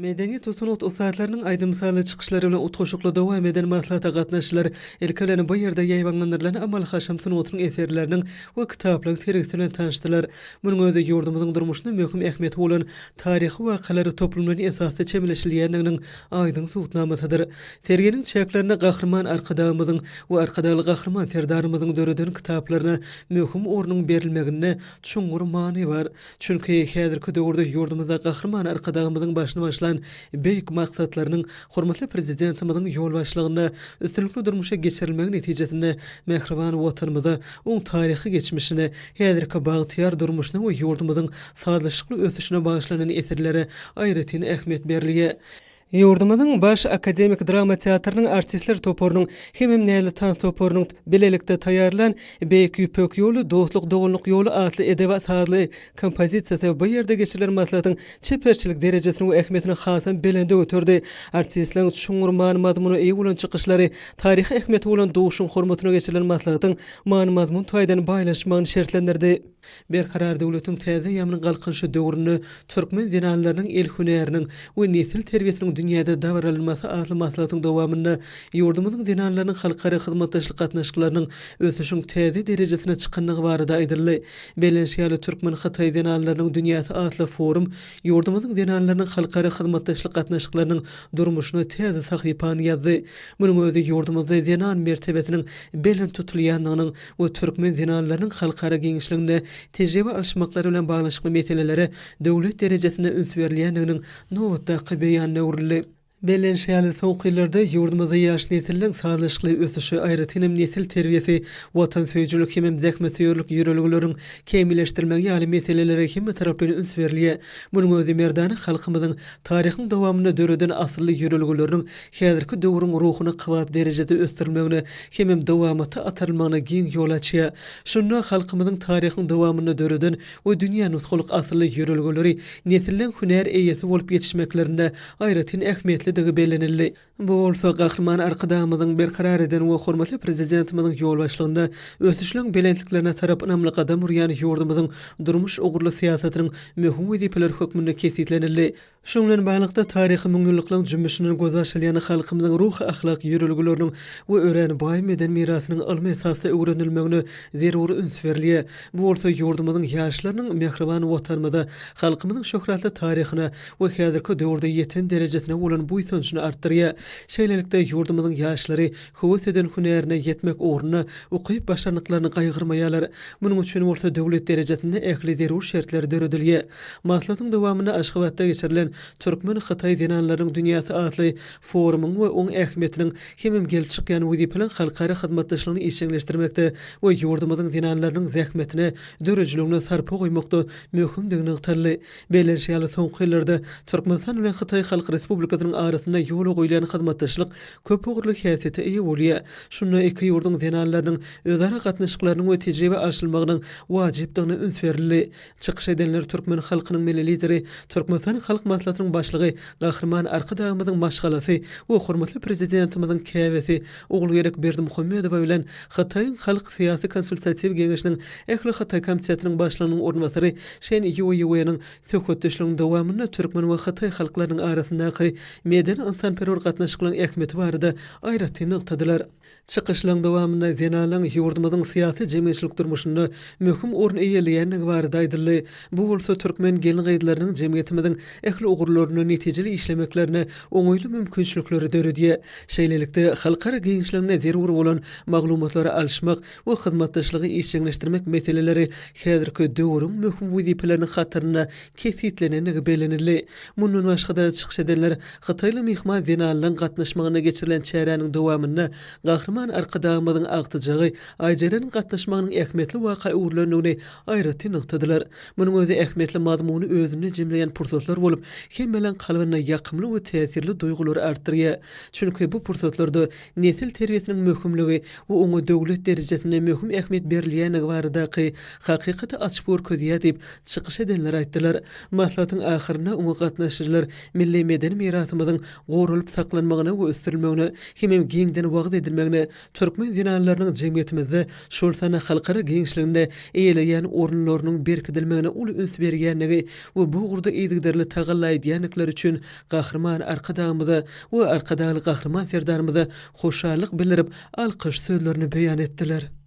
Medeniyet we sanat usaatlarynyň aýdymsaly çykyşlary bilen utgoşukly dowam eden maslahat gatnaşylar elkelerini bu ýerde ýaýbanlandyrylan amal haşam sanatynyň eserleriniň we kitaplaryň tergisi bilen tanışdylar. Munyň özi ýurdumyzyň durmuşyna möhüm ähmiýeti bolan taryhy wakalary toplumlaryň esasy çemleşilýändiginiň aýdyň suwtnamasydyr. Serginiň çäklerini gahrman arkadagymyzyň we arkadaly gahrman serdarymyzyň döreden kitaplaryna möhüm ornuň berilmegine çuňgur many bar. Çünki häzirki döwürde ýurdumyzda gahrman arkadagymyzyň başyna başlan beýik maksatlarynyň hormatly prezidentimizin ýol başlygyna üstünlikli durmuşa geçirilmegi netijesinde mehriban watanymyza oň taryhy geçmişine häzirki bagtyar durmuşyna we ýurdumyzyň sazlaşykly ösüşine bagyşlanan eserlere aýratyn ähmiýet berilýär. Ýurdumyzyň baş akademik drama teatrnyň artistler toporunyň hemem näli tan toporunyň bilelikde taýýarlan beýik ýüpek ýoly, dostluk dogullyk ýoly atly edebiyat sadly kompozisiýasy bu ýerde geçirilen maslahatyň çeperçilik derejesini we ähmiýetini hasam belende götürdi. Artistleriň şuňurman mazmuny eý bolan çykyşlary, taryhy ähmiýeti bolan doguşyň hormatyna geçirilen maslahatyň many mazmun taýdan baýlaşmagyny şertlendirdi. Berkarar döwletiň täze ýamynyň galkynşy döwrüni türkmen zinanlarynyň el hünäriniň we nesil terbiyesiniň dünýäde dawralmasy asly maslahatyň dowamyny ýurdumyzyň zinanlarynyň halkara hyzmatdaşlyk gatnaşyklarynyň ösüşiň täze derejesine çykanlygy barada aýdyldy. Belenşýaly türkmen Hatay zinanlarynyň dünýäsi asly forum ýurdumyzyň zinanlarynyň halkara hyzmatdaşlyk gatnaşyklarynyň durmuşyny täze sahypany ýazdy. Munyň özi ýurdumyzda zinan mertebesiniň belen tutulýanlygynyň we türkmen zinanlarynyň halkara geňişligine tejribe alşmaklary bilen baglanşykly meselelere döwlet derejesinde üns berilýändiginiň nowatdaky beýanyna urildi. Belenşýaly soňky ýyllarda ýurdumyzda ýaş nesiliň sazlaşykly ösüşi aýratyn nesil terbiyesi, watan söýjülük hem zähmetýörlük ýüreligleriň kemilleşdirmegi ýaly meselelere hem taraply üns berilýär. Munyň özi merdany halkymyzyň taryhyň dowamyny döreden asly ýüreligleriniň häzirki döwrüň ruhuny kybap derejede ösdirilmegine hem dowamaty atarylmagyna giň ýol açýar. Şunda halkymyzyň taryhyň dowamyny döreden we dünýä nusgulyk asly ýüreligleri nesilden hünär eýesi bolup ýetişmeklerinde aýratyn ähmiýetli belenildi. Bu bolsa gahrman arkadamyzyň berkarar eden we hormatly prezidentimizin ýol başlygynda ösüşleň belentliklerine tarap ynamly gadam urýan ýurdumyzyň durmuş ogurly siýasatynyň möhüm wezipeleri hökmünde kesitlenildi. Şoň bilen baglykda taryhy müňünlikliň jümmüşini göz açylýan halkymyzyň ruhy, ahlak, ýüreligleriniň we ören baý meden mirasynyň almy esasy öwrenilmegine zerur üns berilýär. Bu bolsa ýurdumyzyň ýaşlarynyň mehriban watanymyza, halkymyzyň şöhratly taryhyna we häzirki döwürde ýeten derejesine bolan bu ýetişini artdyrýar. Şeýlelikde ýurdumyzyň ýaşlary höwes eden hünärine ýetmek ugruna ukyp başarnyklaryny gaýgyrmaýarlar. Munyň üçin bolsa döwlet derejesinde ähli zerur şertler döredilýär. Maslahatyň dowamyny Aşgabatda geçirilen türkmen Hatay zinanlarynyň dünýäsi asly forumyň we oň ähmiýetiniň hemem gelip çykýan wezipeler halkara hyzmatdaşlygyny işleňleşdirmekde we ýurdumyzyň zinanlarynyň zähmetine, dörejiligine sarpa goýmakda möhümdigini ýytaldy. Belenşýaly soňky ýyllarda Türkmenistan bilen Hatay Halk Respublikasynyň arasynda ýola goýulan hyzmatdaşlyk köp ugurly häsiýete eýe bolýar. Şunda iki ýurdun zinanlarynyň özara gatnaşyklarynyň we tejribe alşylmagynyň wajypdygyny üns berildi. Çykyş edenler türkmen halkynyň milli lideri, Türkmenistan halk maslahatynyň başlygy gahrman arkadagymyzyň maşgalasy we hormatly prezidentimiziň käbesi Ogul Gerek Berdimuhammedow bilen Hataýyň halk syýasy konsultasiýa geňeşiniň ähli Hatay komitetining başlygynyň ornwasary Şen Ýoýewynyň söhbetdeşliginiň dowamyna türkmen we Hatay halklarynyň arasyndaky medeni insanperwer gatnaşyklaryň ähmiýeti barada aýratyn ýytadylar. Çykyşlaryň dowamyna zinanlaryň ýurdumyzyň syýasy jemgyýetçilik durmuşynda möhüm orun eýelýändigi barada aýdyldy. Bu bolsa türkmen gelin gaýdylarynyň jemgyýetimiziň ähli ugurlaryny netijeli işlemeklerine oňoýly mümkinçilikleri döredýär. Şeýlelikde halkara geňişligine zerur bolan maglumatlary alşmak we hyzmatdaşlygy işleňleşdirmek meseleleri häzirki döwrüň möhüm wezipelerini hatyryna kesitlenenigi belenildi. Mundan başga çykyş edenler Hatayly mehman zinanlaryň gatnaşmagyna geçirilen çäräniň dowamyna gahrman arkadagymyzyň agtyjygy, aýjanyň gatnaşmagynyň ähmiýetli waka urlanyny aýratyn ýytadylar. Munyň özi ähmiýetli mazmuny özüne jemleýän pursatlar bolup, hem bilen kalbyna ýakymly we täsirli duýgulary artdyrýar. Çünki bu pursatlarda nesil terbiyesiniň möhümligi we oňa döwlet derejesinde möhüm ähmiýet berilýänligi baradaky hakykaty açyp görkezýär diýip çykyş edenler aýtdylar. Maslahatyň ahyryna oňa gatnaşyjylar milli medeni mirasymyzyň gorulyp saklanmagyna we ösdirilmegine hem giňden wagt edilmegine türkmen zinanlarynyň jemgyýetimizde şol sana halkara geňişliginde eýeleýän orunlarynyň berkidilmegine uly üns berýänligi we bu gurda ýygyderli tagalla diýenekler üçin gahrman arkadamyza we arkadaly gahrman serdarymyza hoşallyk bildirip alkyş sözlerini beýan etdiler.